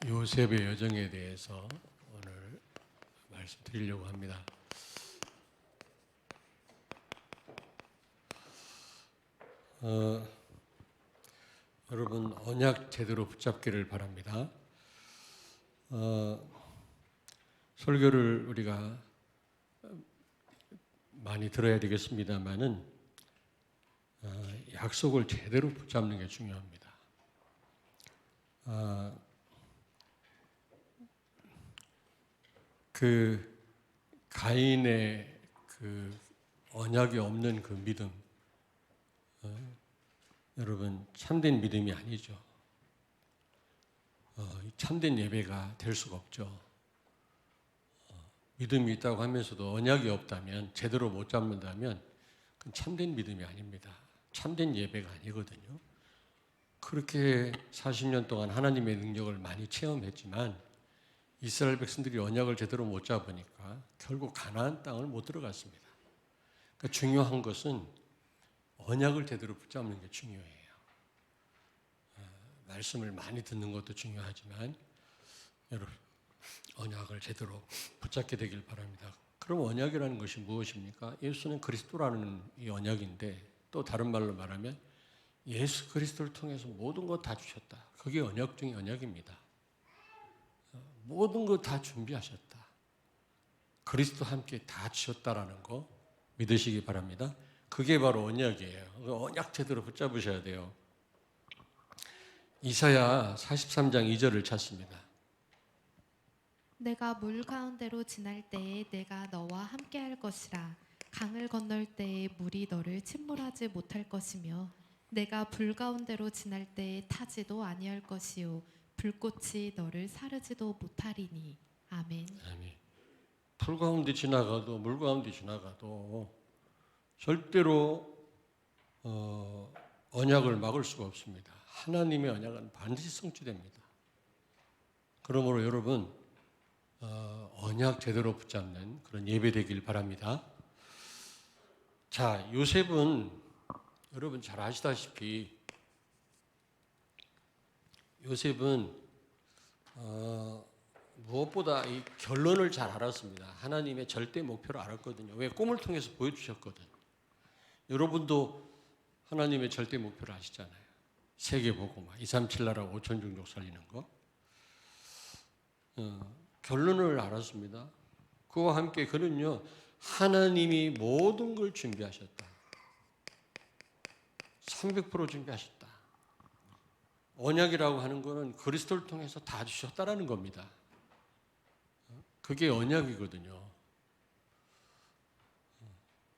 요셉의 여정에 대해서 오늘 말씀드리려고 합니다. 여러분 언약 제대로 붙잡기를 바랍니다. 설교를 우리가 많이 들어야 되겠습니다만은 약속을 제대로 붙잡는 게 중요합니다. 그 가인의 그 언약이 없는 그 믿음, 여러분 참된 믿음이 아니죠. 참된 예배가 될 수가 없죠. 믿음이 있다고 하면서도 언약이 없다면, 제대로 못 잡는다면 그건 참된 믿음이 아닙니다. 참된 예배가 아니거든요. 그렇게 40년 동안 하나님의 능력을 많이 체험했지만 이스라엘 백성들이 언약을 제대로 못 잡으니까 결국 가나안 땅을 못 들어갔습니다. 그러니까 중요한 것은 언약을 제대로 붙잡는 게 중요해요. 말씀을 많이 듣는 것도 중요하지만 여러분 언약을 제대로 붙잡게 되길 바랍니다. 그럼 언약이라는 것이 무엇입니까? 예수는 그리스도라는 이 언약인데, 또 다른 말로 말하면 예수 그리스도를 통해서 모든 것 다 주셨다. 그게 언약 중의 언약입니다. 모든 것 다 준비하셨다. 그리스도 함께 다 주셨다라는 거 믿으시기 바랍니다. 그게 바로 언약이에요. 언약 제대로 붙잡으셔야 돼요. 이사야 43장 2절을 찾습니다. 내가 물 가운데로 지날 때에 내가 너와 함께할 것이라. 강을 건널 때에 물이 너를 침몰하지 못할 것이며 내가 불 가운데로 지날 때에 타지도 아니할 것이요 불꽃이 너를 사르지도 못하리니. 아멘. 아멘. 불 가운데 지나가도 물 가운데 지나가도 절대로 언약을 막을 수가 없습니다. 하나님의 언약은 반드시 성취됩니다. 그러므로 여러분 언약 제대로 붙잡는 그런 예배 되길 바랍니다. 자, 요셉은 여러분 잘 아시다시피 요셉은 무엇보다 이 결론을 잘 알았습니다. 하나님의 절대 목표를 알았거든요. 왜? 꿈을 통해서 보여주셨거든. 여러분도 하나님의 절대 목표를 아시잖아요. 세계복음화, 237 나라 5천 종족 살리는 거. 결론을 알았습니다. 그와 함께 그는요, 하나님이 모든 걸 준비하셨다. 300% 준비하셨다. 언약이라고 하는 것은 그리스도를 통해서 다 주셨다라는 겁니다. 그게 언약이거든요.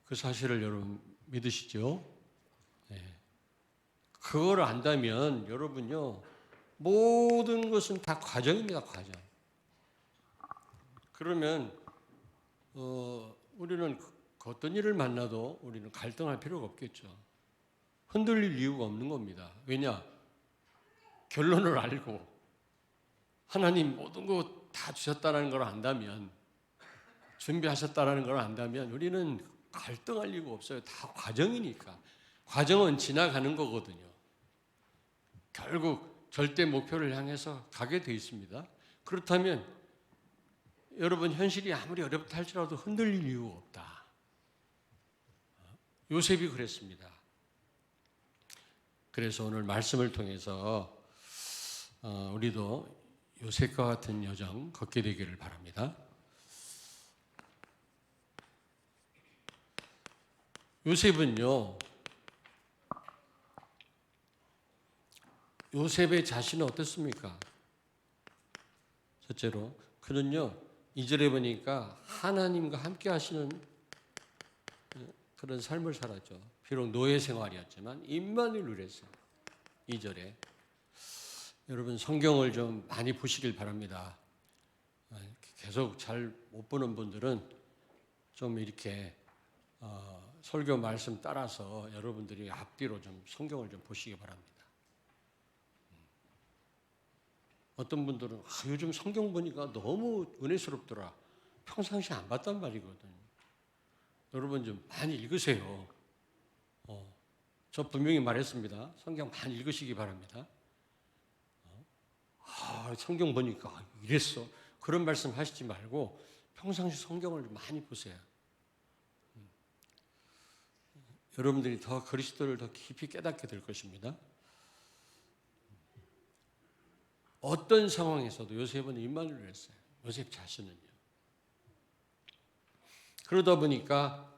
그 사실을 여러분 믿으시죠? 네. 그걸 안다면 여러분요, 모든 것은 다 과정입니다. 과정. 그러면 우리는 어떤 일을 만나도 우리는 갈등할 필요가 없겠죠. 흔들릴 이유가 없는 겁니다. 왜냐? 결론을 알고 하나님 모든 것 다 주셨다는 걸 안다면, 준비하셨다는 걸 안다면 우리는 갈등할 이유가 없어요. 다 과정이니까. 과정은 지나가는 거거든요. 결국 절대 목표를 향해서 가게 돼 있습니다. 그렇다면 여러분 현실이 아무리 어렵다 할지라도 흔들릴 이유가 없다. 요셉이 그랬습니다. 그래서 오늘 말씀을 통해서 우리도 요셉과 같은 여정 걷게 되기를 바랍니다. 요셉은요, 요셉의 자신은 어떻습니까? 첫째로 그는요, 2절에 보니까 하나님과 함께 하시는 그런 삶을 살았죠. 비록 노예 생활이었지만 임만을 누렸어요. 2절에. 여러분 성경을 좀 많이 보시길 바랍니다. 계속 잘 못 보는 분들은 좀 이렇게 설교 말씀 따라서 여러분들이 앞뒤로 좀 성경을 좀 보시기 바랍니다. 어떤 분들은 요즘 성경 보니까 너무 은혜스럽더라. 평상시에 안 봤단 말이거든요. 여러분 좀 많이 읽으세요. 저 분명히 말했습니다. 성경 많이 읽으시기 바랍니다. 성경 보니까 이랬어. 그런 말씀 하시지 말고 평상시 성경을 많이 보세요. 여러분들이 더 그리스도를 더 깊이 깨닫게 될 것입니다. 어떤 상황에서도 요셉은 임마누엘을 했어요. 요셉 자신은요. 그러다 보니까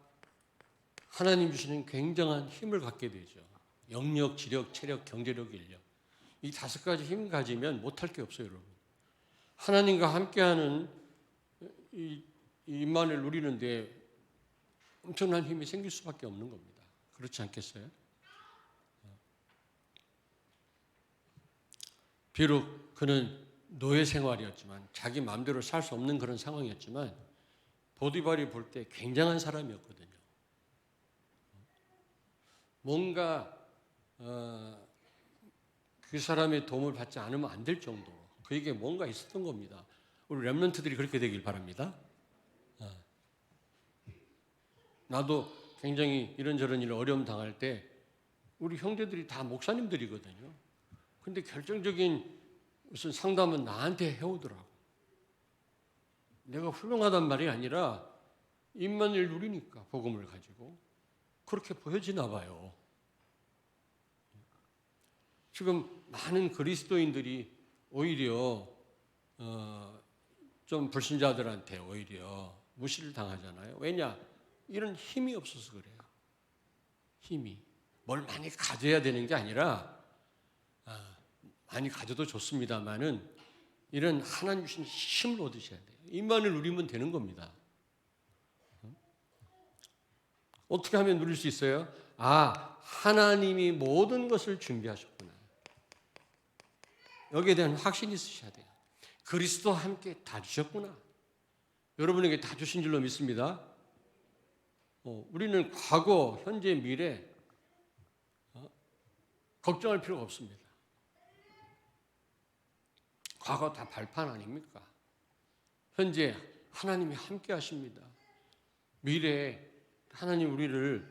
하나님 주시는 굉장한 힘을 갖게 되죠. 영력, 지력, 체력, 경제력, 인력. 이 5가지 힘 가지면 못할 게 없어요, 여러분. 하나님과 함께하는 이 임마누엘 누리는데 엄청난 힘이 생길 수밖에 없는 겁니다. 그렇지 않겠어요? 비록 그는 노예 생활이었지만 자기 마음대로 살 수 없는 그런 상황이었지만 보디발이 볼 때 굉장한 사람이었거든요. 뭔가 그 사람의 도움을 받지 않으면 안 될 정도로 그에게 뭔가 있었던 겁니다. 우리 렘넌트들이 그렇게 되길 바랍니다. 나도 굉장히 이런저런 일 어려움 당할 때 우리 형제들이 다 목사님들이거든요. 근데 결정적인 무슨 상담은 나한테 해오더라고. 내가 훌륭하단 말이 아니라 임마누엘 누리니까 복음을 가지고 그렇게 보여지나 봐요. 지금 많은 그리스도인들이 오히려 좀 불신자들한테 오히려 무시를 당하잖아요. 왜냐? 이런 힘이 없어서 그래요. 힘이. 뭘 많이 가져야 되는 게 아니라 많이 가져도 좋습니다만은 이런 하나님 주신 힘을 얻으셔야 돼요. 임마누엘 누리면 되는 겁니다. 어떻게 하면 누릴 수 있어요? 하나님이 모든 것을 준비하셨구나. 여기에 대한 확신이 있으셔야 돼요. 그리스도와 함께 다 주셨구나. 여러분에게 다 주신 줄로 믿습니다. 우리는 과거, 현재, 미래 걱정할 필요가 없습니다. 과거 다 발판 아닙니까? 현재 하나님이 함께 하십니다. 미래에 하나님 우리를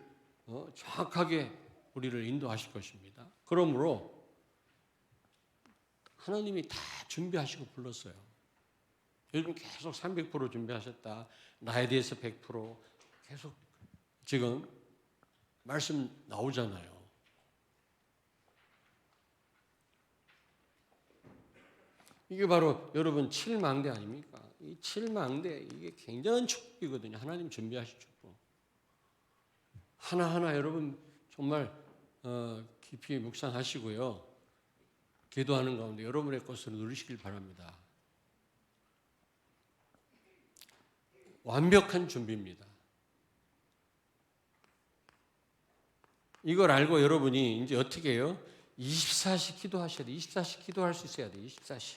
정확하게 우리를 인도하실 것입니다. 그러므로 하나님이 다 준비하시고 불렀어요. 요즘 계속 300% 준비하셨다. 나에 대해서 100% 계속 지금 말씀 나오잖아요. 이게 바로 여러분 7망대 아닙니까? 이 7망대 이게 굉장한 축복이거든요. 하나님 준비하신 축복. 하나하나 여러분 정말 깊이 묵상하시고요. 기도하는 가운데 여러분의 것으로 누리시길 바랍니다. 완벽한 준비입니다. 이걸 알고 여러분이 이제 어떻게 해요? 24시 기도하셔야 돼요. 24시 기도할 수 있어야 돼요. 24시.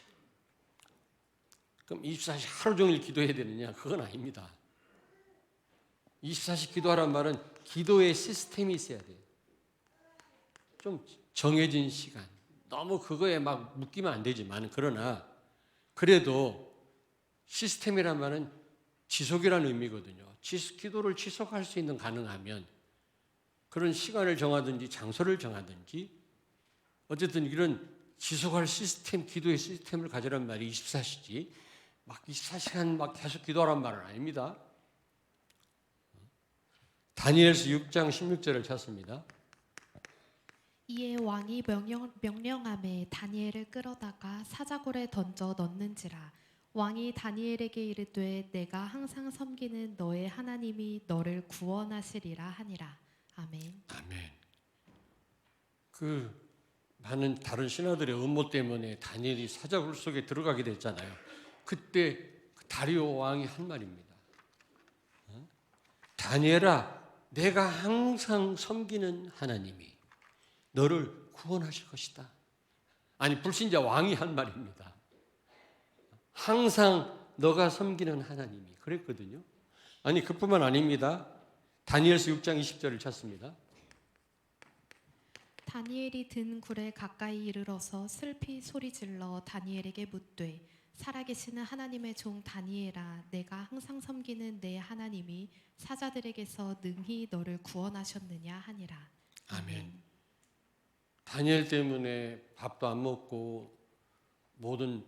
그럼 24시 하루 종일 기도해야 되느냐? 그건 아닙니다. 24시 기도하란 말은 기도의 시스템이 있어야 돼요. 좀 정해진 시간. 너무 그거에 막 묶이면 안 되지만 그러나 그래도 시스템이란 말은 지속이라는 의미거든요. 기도를 지속할 수 있는 가능하면 그런 시간을 정하든지 장소를 정하든지 어쨌든 이런 지속할 시스템, 기도의 시스템을 가지란 말이 24시지 막 24시간 막 계속 기도하란 말은 아닙니다. 다니엘서 6장 16절을 찾습니다. 이에 왕이 명령함에 다니엘을 끌어다가 사자굴에 던져 넣는지라. 왕이 다니엘에게 이르되 내가 항상 섬기는 너의 하나님이 너를 구원하시리라 하니라. 아멘. 아멘. 많은 다른 신하들의 음모 때문에 다니엘이 사자굴 속에 들어가게 됐잖아요. 그때 다리오 왕이 한 말입니다. 다니엘아, 내가 항상 섬기는 하나님이 너를 구원하실 것이다. 아니, 불신자 왕이 한 말입니다. 항상 너가 섬기는 하나님이 그랬거든요. 아니, 그뿐만 아닙니다. 다니엘서 6장 20절을 찾습니다. 다니엘이 든 굴에 가까이 이르러서 슬피 소리질러 다니엘에게 묻되 살아계시는 하나님의 종 다니엘아, 내가 항상 섬기는 내 하나님이 사자들에게서 능히 너를 구원하셨느냐 하니라. 아멘. 다니엘 때문에 밥도 안 먹고 모든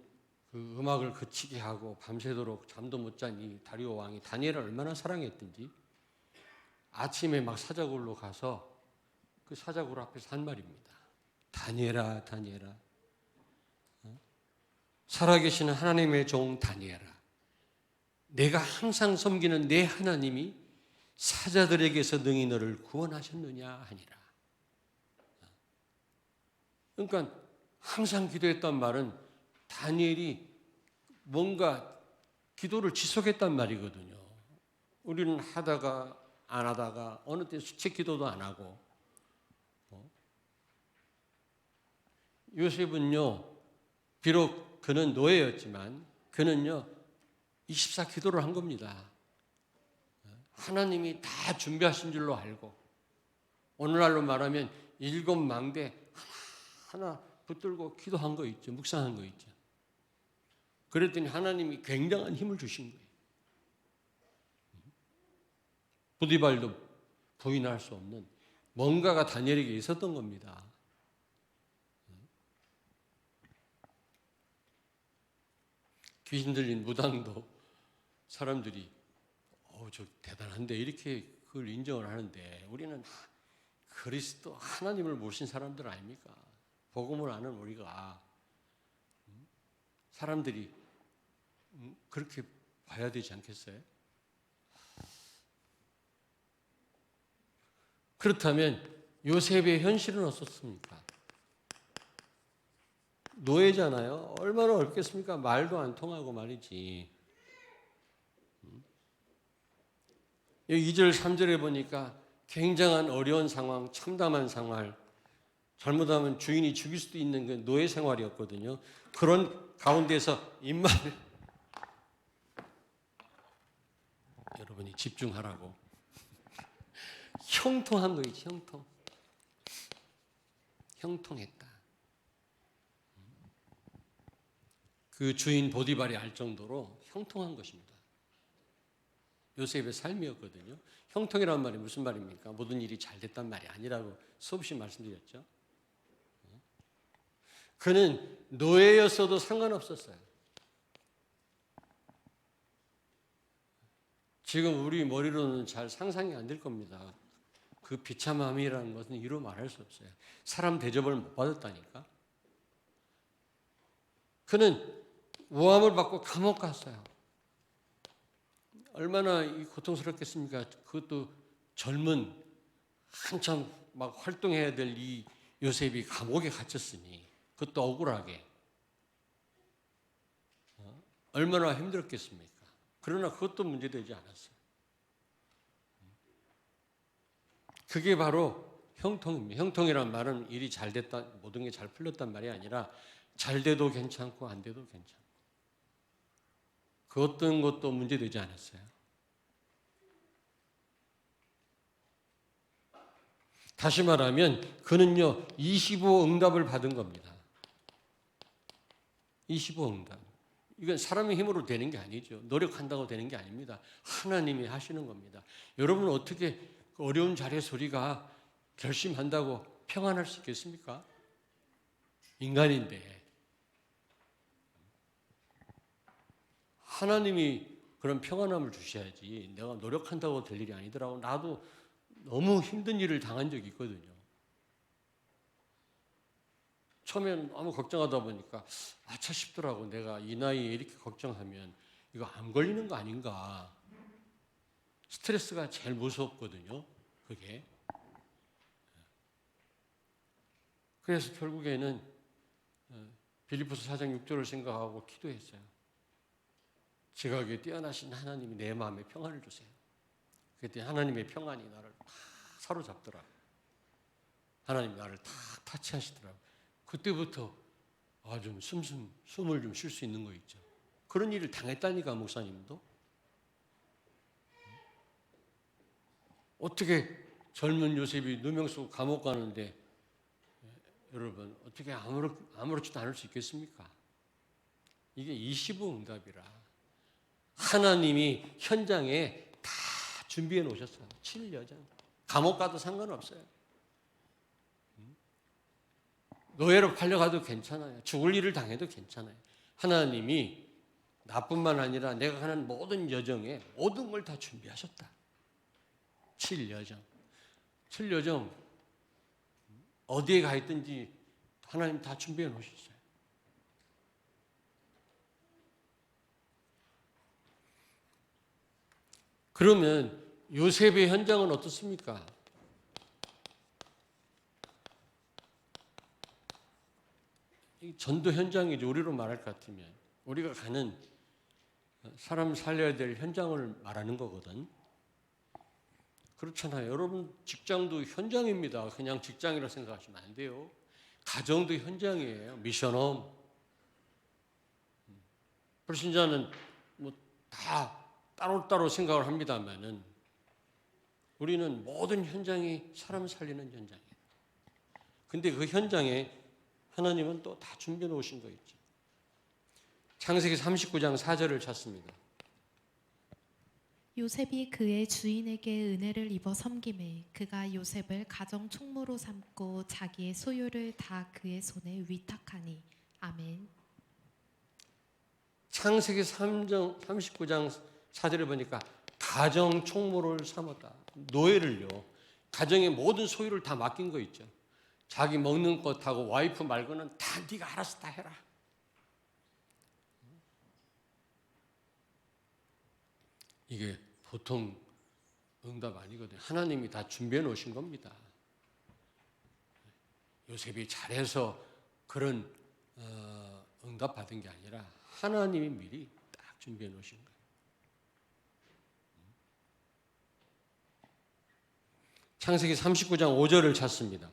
그 음악을 그치게 하고 밤새도록 잠도 못 잔 이 다리오 왕이 다니엘을 얼마나 사랑했든지 아침에 막 사자굴로 가서 그 사자굴 앞에서 한 말입니다. 다니엘아, 다니엘아, 살아계시는 하나님의 종 다니엘아, 내가 항상 섬기는 내 하나님이 사자들에게서 능히 너를 구원하셨느냐 하니라. 그러니까 항상 기도했단 말은 다니엘이 뭔가 기도를 지속했단 말이거든요. 우리는 하다가 안 하다가 어느 때 수책 기도도 안 하고. 요셉은요, 비록 그는 노예였지만 그는요 24 기도를 한 겁니다. 하나님이 다 준비하신 줄로 알고, 오늘날로 말하면 7망대 하나 붙들고 기도한 거 있죠. 묵상한 거 있죠. 그랬더니 하나님이 굉장한 힘을 주신 거예요. 부디발도 부인할 수 없는 뭔가가 다니엘에게 있었던 겁니다. 귀신 들린 무당도 사람들이 저 대단한데 이렇게 그걸 인정을 하는데, 우리는 그리스도 하나님을 모신 사람들 아닙니까? 복음을 아는 우리가 사람들이 그렇게 봐야 되지 않겠어요? 그렇다면 요셉의 현실은 어떻습니까? 노예잖아요. 얼마나 어렵겠습니까? 말도 안 통하고 말이지. 2절, 3절에 보니까 굉장한 어려운 상황, 참담한 생활, 잘못하면 주인이 죽일 수도 있는 그 노예 생활이었거든요. 그런 가운데서 입만을 여러분이 집중하라고 형통한 거지. 형통했다. 그 주인 보디발이 알 정도로 형통한 것입니다. 요셉의 삶이었거든요. 형통이라는 말이 무슨 말입니까? 모든 일이 잘 됐단 말이 아니라고 수없이 말씀드렸죠. 그는 노예였어도 상관없었어요. 지금 우리 머리로는 잘 상상이 안 될 겁니다. 그 비참함이라는 것은 이루 말할 수 없어요. 사람 대접을 못 받았다니까. 그는 모함을 받고 감옥 갔어요. 얼마나 고통스럽겠습니까? 그것도 젊은 한참 막 활동해야 될 이 요셉이 감옥에 갇혔으니, 그것도 억울하게 얼마나 힘들었겠습니까? 그러나 그것도 문제되지 않았어요. 그게 바로 형통입니다. 형통이란 말은 일이 잘 됐다, 모든 게 잘 풀렸단 말이 아니라 잘 돼도 괜찮고 안 돼도 괜찮고, 그 어떤 것도 문제되지 않았어요. 다시 말하면 그는요 25 응답을 받은 겁니다. 25 응답. 이건 사람의 힘으로 되는 게 아니죠. 노력한다고 되는 게 아닙니다. 하나님이 하시는 겁니다. 여러분은 어떻게 그 어려운 자리에서 우리가 결심한다고 평안할 수 있겠습니까? 인간인데. 하나님이 그런 평안함을 주셔야지, 내가 노력한다고 될 일이 아니더라고. 나도 너무 힘든 일을 당한 적이 있거든요. 처음에는 너무 걱정하다 보니까 아차 싶더라고. 내가 이 나이에 이렇게 걱정하면 이거 암 걸리는 거 아닌가. 스트레스가 제일 무섭거든요, 그게. 그래서 결국에는 빌립보서 4장 6절을 생각하고 기도했어요. 지각에 뛰어나신 하나님이 내 마음에 평안을 주세요. 그랬더니 하나님의 평안이 나를 다 사로잡더라. 하나님이 나를 다 타치하시더라고. 그때부터 좀 숨을 좀 쉴 수 있는 거 있죠. 그런 일을 당했다니까, 목사님도. 어떻게 젊은 요셉이 누명 쓰고 감옥 가는데 여러분 어떻게 아무렇지도 않을 수 있겠습니까? 이게 25 응답이라 하나님이 현장에 다 준비해 놓으셨어요. 7여장. 감옥 가도 상관없어요. 노예로 팔려가도 괜찮아요. 죽을 일을 당해도 괜찮아요. 하나님이 나뿐만 아니라 내가 하는 모든 여정에 모든 걸 다 준비하셨다. 7여정. 7여정 어디에 가 있든지 하나님 다 준비해 놓으셨어요. 그러면 요셉의 현장은 어떻습니까? 이 전도 현장이죠. 우리로 말할 것 같으면 우리가 가는 사람 살려야 될 현장을 말하는 거거든. 그렇잖아요. 여러분 직장도 현장입니다. 그냥 직장이라고 생각하시면 안 돼요. 가정도 현장이에요. 미션홈. 불신자는 뭐 다 따로따로 생각을 합니다만은 우리는 모든 현장이 사람 살리는 현장이에요. 근데 그 현장에 하나님은 또 다 준비해 놓으신 거 있죠. 창세기 39장 4절을 찾습니다. 요셉이 그의 주인에게 은혜를 입어 섬김에 그가 요셉을 가정 총무로 삼고 자기의 소유를 다 그의 손에 위탁하니. 아멘. 창세기 39장 4절을 보니까 가정 총무를 삼았다. 노예를요. 가정의 모든 소유를 다 맡긴 거 있죠. 자기 먹는 것하고 와이프 말고는 다 네가 알아서 다 해라. 이게 보통 응답 아니거든요. 하나님이 다 준비해 놓으신 겁니다. 요셉이 잘해서 그런 응답 받은 게 아니라 하나님이 미리 딱 준비해 놓으신 거예요. 창세기 39장 5절을 찾습니다.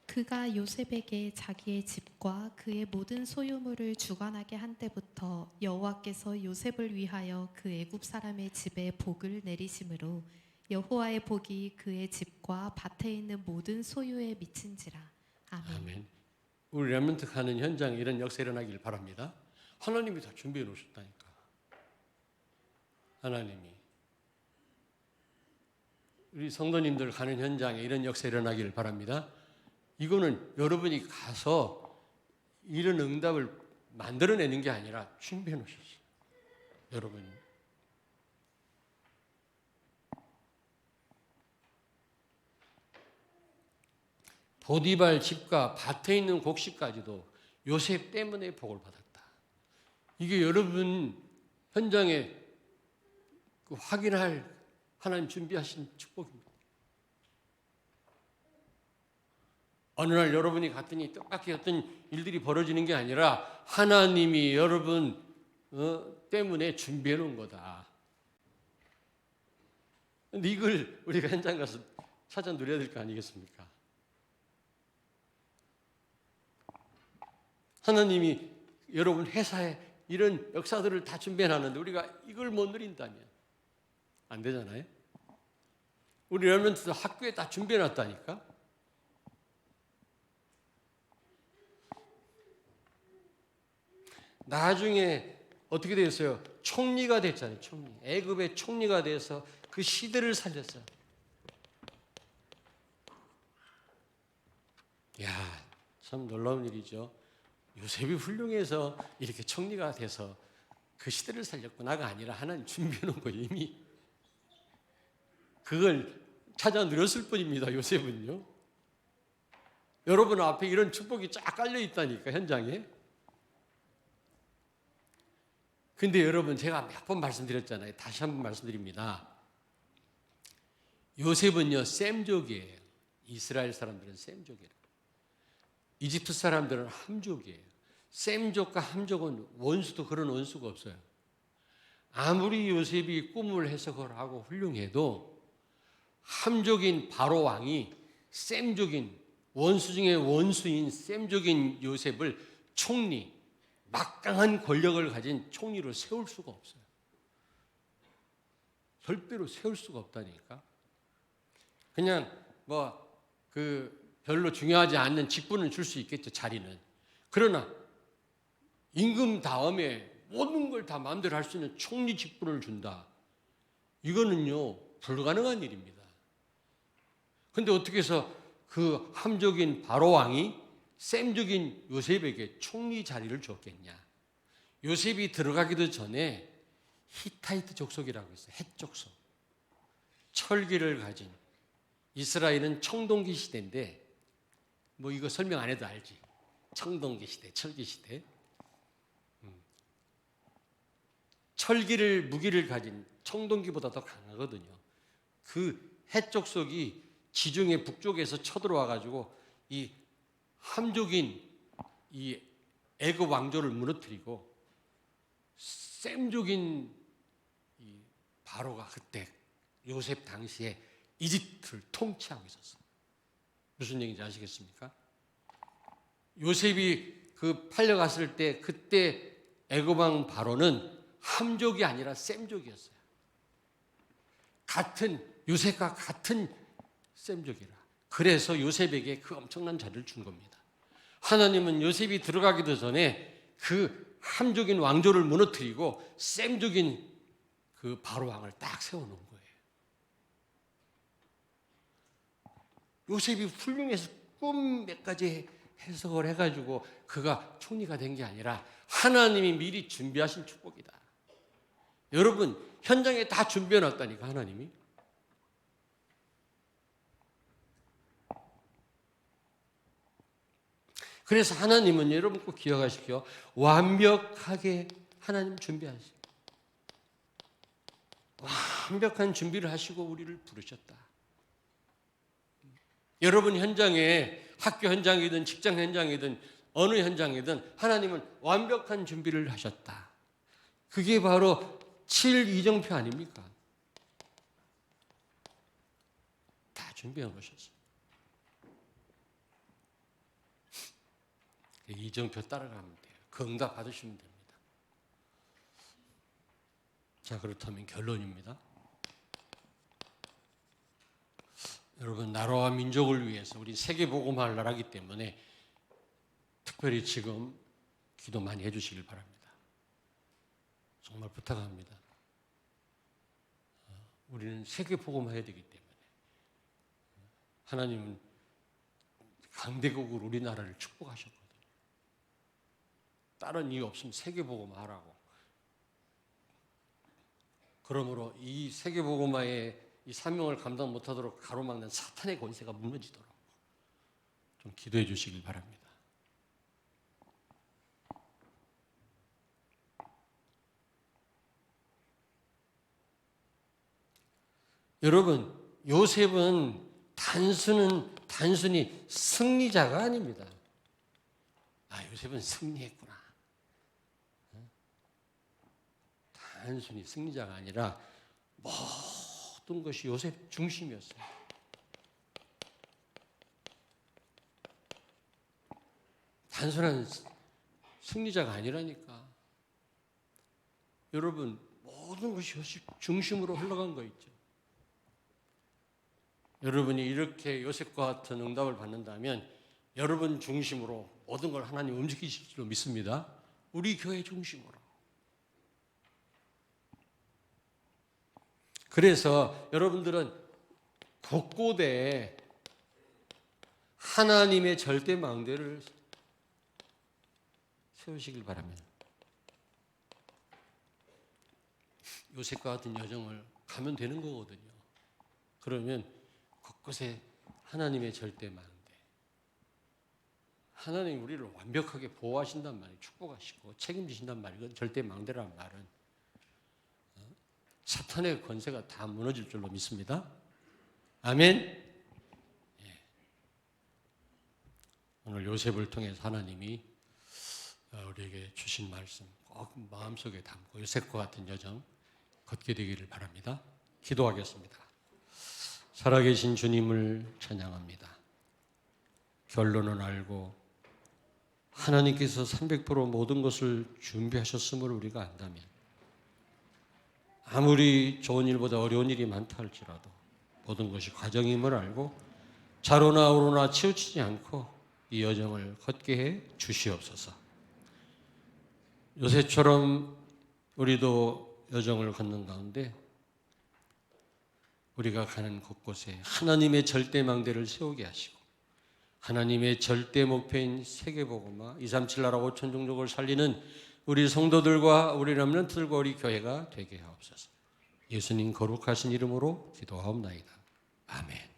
그가 요셉에게 자기의 집과 그의 모든 소유물을 주관하게 한 때부터 여호와께서 요셉을 위하여 그 애굽 사람의 집에 복을 내리심으로 여호와의 복이 그의 집과 밭에 있는 모든 소유에 미친지라. 아멘. 아멘. 우리 렘넌트 가는 현장에 이런 역사 일어나길 바랍니다. 하나님이 다 준비해 놓으셨다니까. 하나님이. 우리 성도님들 가는 현장에 이런 역사 일어나기를 바랍니다. 이거는 여러분이 가서 이런 응답을 만들어내는 게 아니라 준비해 놓으셨어요. 여러분이. 보디발 집과 밭에 있는 곡식까지도 요셉 때문에 복을 받았다. 이게 여러분 현장에 확인할 하나님 준비하신 축복입니다. 어느 날 여러분이 갔더니 뜻밖의 어떤 일들이 벌어지는 게 아니라 하나님이 여러분 때문에 준비해 놓은 거다. 근데 이걸 우리가 현장 가서 찾아 누려야 될 거 아니겠습니까? 하나님이 여러분 회사에 이런 역사들을 다 준비해 놨는데 우리가 이걸 못 누린다면 안 되잖아요. 우리 렘넌트들 학교에 다 준비해 놨다니까. 나중에 어떻게 되었어요? 총리가 됐잖아요. 총리. 애굽의 총리가 돼서 그 시대를 살렸어요. 야, 참 놀라운 일이죠. 요셉이 훌륭해서 이렇게 총리가 돼서 그 시대를 살렸구나가 아니라 하나님 준비해 놓은 거예요. 이미. 그걸 찾아 누렸을 뿐입니다. 요셉은요. 여러분 앞에 이런 축복이 쫙 깔려 있다니까 현장에. 근데 여러분 제가 몇 번 말씀드렸잖아요. 다시 한번 말씀드립니다. 요셉은요 셈족이에요. 이스라엘 사람들은 셈족이에요. 이집트 사람들은 함족이에요. 셈족과 함족은 원수도 그런 원수가 없어요. 아무리 요셉이 꿈을 해석을 하고 훌륭해도 함족인 바로 왕이 셈족인 원수 중에 원수인 셈족인 요셉을 총리, 막강한 권력을 가진 총리로 세울 수가 없어요. 절대로 세울 수가 없다니까. 그냥 별로 중요하지 않는 직분을 줄 수 있겠죠, 자리는. 그러나 임금 다음에 모든 걸 다 마음대로 할 수 있는 총리 직분을 준다. 이거는요 불가능한 일입니다. 근데 어떻게 해서 그 함족인 바로 왕이 셈족인 요셉에게 총리 자리를 줬겠냐? 요셉이 들어가기도 전에 히타이트 족속이라고 있어요. 헷 족속. 철기를 가진, 이스라엘은 청동기 시대인데 뭐 이거 설명 안 해도 알지. 청동기 시대, 철기 시대. 철기를 무기를 가진 청동기보다 더 강하거든요. 그 헷 족속이 지중해 북쪽에서 쳐들어와 가지고 이 함족인 이 애굽 왕조를 무너뜨리고 셈족인 이 바로가 그때 요셉 당시에 이집트를 통치하고 있었어요. 무슨 얘기인지 아시겠습니까? 요셉이 그 팔려갔을 때 그때 애굽 왕 바로는 함족이 아니라 셈족이었어요. 같은 요셉과 같은 셈족이라. 그래서 요셉에게 그 엄청난 자리를 준 겁니다. 하나님은 요셉이 들어가기도 전에 그 함족인 왕조를 무너뜨리고 셈족인 그 바로 왕을 딱 세워놓은 거예요. 요셉이 훌륭해서 꿈 몇 가지 해석을 해가지고 그가 총리가 된 게 아니라 하나님이 미리 준비하신 축복이다. 여러분 현장에 다 준비해놨다니까 하나님이. 그래서 하나님은 여러분 꼭 기억하십시오. 완벽하게 하나님 준비하시고 완벽한 준비를 하시고 우리를 부르셨다. 여러분 현장에 학교 현장이든 직장 현장이든 어느 현장이든 하나님은 완벽한 준비를 하셨다. 그게 바로 7이정표 아닙니까? 다 준비해 놓으셨어요. 이정표 따라가면 돼요. 그 응답 받으시면 됩니다. 자, 그렇다면 결론입니다. 여러분 나라와 민족을 위해서 우리 세계복음화할 나라이기 때문에 특별히 지금 기도 많이 해주시길 바랍니다. 정말 부탁합니다. 우리는 세계복음화해야 되기 때문에 하나님은 강대국으로 우리나라를 축복하셨거든요. 다른 이유 없으면 세계복음화하라고. 그러므로 이 세계복음화의 이 사명을 감당 못하도록 가로막는 사탄의 권세가 무너지도록 좀 기도해 주시길 바랍니다. 여러분, 요셉은 단순히 승리자가 아닙니다. 아, 요셉은 승리했구나. 단순히 승리자가 아니라 모든 것이 요셉 중심이었어요. 단순한 승리자가 아니라니까. 여러분, 모든 것이 요셉 중심으로 흘러간 거 있죠. 여러분이 이렇게 요셉과 같은 응답을 받는다면 여러분 중심으로 모든 걸 하나님 움직이실 줄 믿습니다. 우리 교회 중심으로. 그래서 여러분들은 곳곳에 하나님의 절대 망대를 세우시길 바랍니다. 요셉과 같은 여정을 가면 되는 거거든요. 그러면 곳곳에 하나님의 절대 망대. 하나님 우리를 완벽하게 보호하신단 말이에요. 축복하시고 책임지신단 말이에요. 이건 절대 망대라는 말은 사탄의 권세가 다 무너질 줄로 믿습니다. 아멘. 예. 오늘 요셉을 통해서 하나님이 우리에게 주신 말씀 꼭 마음속에 담고 요셉과 같은 여정 걷게 되기를 바랍니다. 기도하겠습니다. 살아계신 주님을 찬양합니다. 결론은 알고 하나님께서 300% 모든 것을 준비하셨음을 우리가 안다면 아무리 좋은 일보다 어려운 일이 많다 할지라도 모든 것이 과정임을 알고 좌로나 우로나 치우치지 않고 이 여정을 걷게 해 주시옵소서. 요셉처럼 우리도 여정을 걷는 가운데 우리가 가는 곳곳에 하나님의 절대망대를 세우게 하시고 하나님의 절대 목표인 세계복음화 237 나라 5천 종족을 살리는 우리 성도들과 우리 렘넌트들과 우리 교회가 되게 하옵소서. 예수님 거룩하신 이름으로 기도하옵나이다. 아멘.